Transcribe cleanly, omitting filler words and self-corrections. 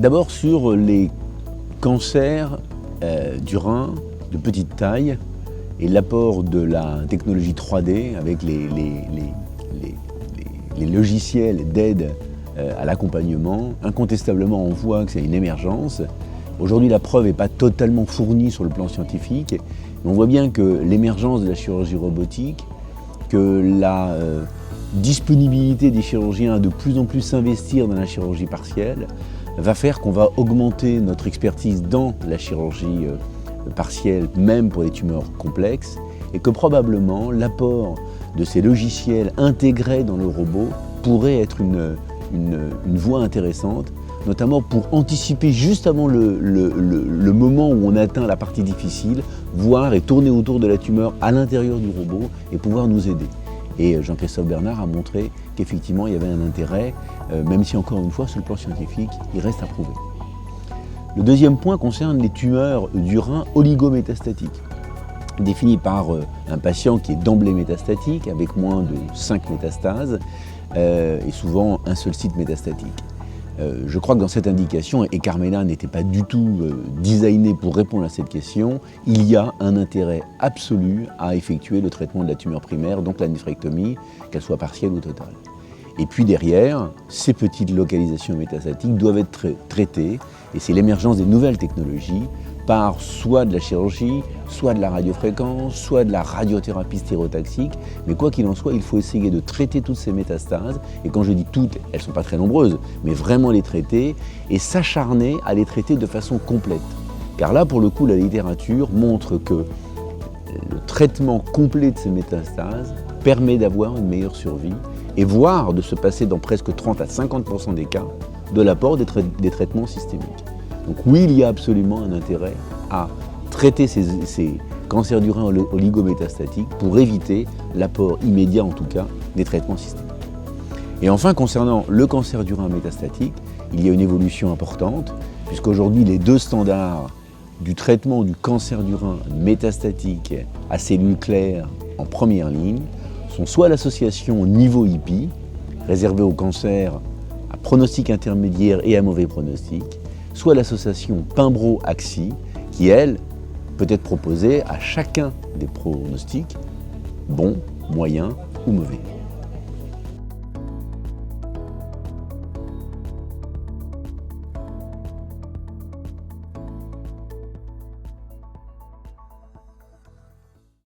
D'abord sur les cancers du rein de petite taille et l'apport de la technologie 3D avec les logiciels d'aide à l'accompagnement. Incontestablement, on voit que c'est une émergence. Aujourd'hui, la preuve n'est pas totalement fournie sur le plan scientifique, mais on voit bien que l'émergence de la chirurgie robotique, que la disponibilité des chirurgiens à de plus en plus s'investir dans la chirurgie partielle, va faire qu'on va augmenter notre expertise dans la chirurgie partielle, même pour les tumeurs complexes, et que probablement l'apport de ces logiciels intégrés dans le robot pourrait être une voie intéressante, notamment pour anticiper juste avant le moment où on atteint la partie difficile, voir et tourner autour de la tumeur à l'intérieur du robot et pouvoir nous aider. Et Jean-Christophe Bernard a montré qu'effectivement il y avait un intérêt, même si encore une fois sur le plan scientifique, il reste à prouver. Le deuxième point concerne les tumeurs du rein oligométastatiques, définies par un patient qui est d'emblée métastatique, avec moins de 5 métastases, et souvent un seul site métastatique. Je crois que dans cette indication, et Carmela n'était pas du tout designé pour répondre à cette question, il y a un intérêt absolu à effectuer le traitement de la tumeur primaire, donc la néphrectomie, qu'elle soit partielle ou totale. Et puis derrière, ces petites localisations métastatiques doivent être traitées, et c'est l'émergence des nouvelles technologies par soit de la chirurgie, soit de la radiofréquence, soit de la radiothérapie stéréotaxique. Mais quoi qu'il en soit, il faut essayer de traiter toutes ces métastases. Et quand je dis toutes, elles ne sont pas très nombreuses, mais vraiment les traiter et s'acharner à les traiter de façon complète. Car là, pour le coup, la littérature montre que le traitement complet de ces métastases permet d'avoir une meilleure survie et voire de se passer dans presque 30 à 50% des cas de l'apport des traitements systémiques. Donc oui, il y a absolument un intérêt à traiter ces cancers du rein oligométastatiques pour éviter l'apport immédiat, en tout cas, des traitements systémiques. Et enfin, concernant le cancer du rein métastatique, il y a une évolution importante, puisqu'aujourd'hui, les deux standards du traitement du cancer du rein métastatique à cellules claires en première ligne sont soit l'association Nivo-IPI, réservée au cancer à pronostic intermédiaire et à mauvais pronostic, soit l'association Pimbro-Axi, qui, elle, peut être proposée à chacun des pronostics, bons, moyens ou mauvais.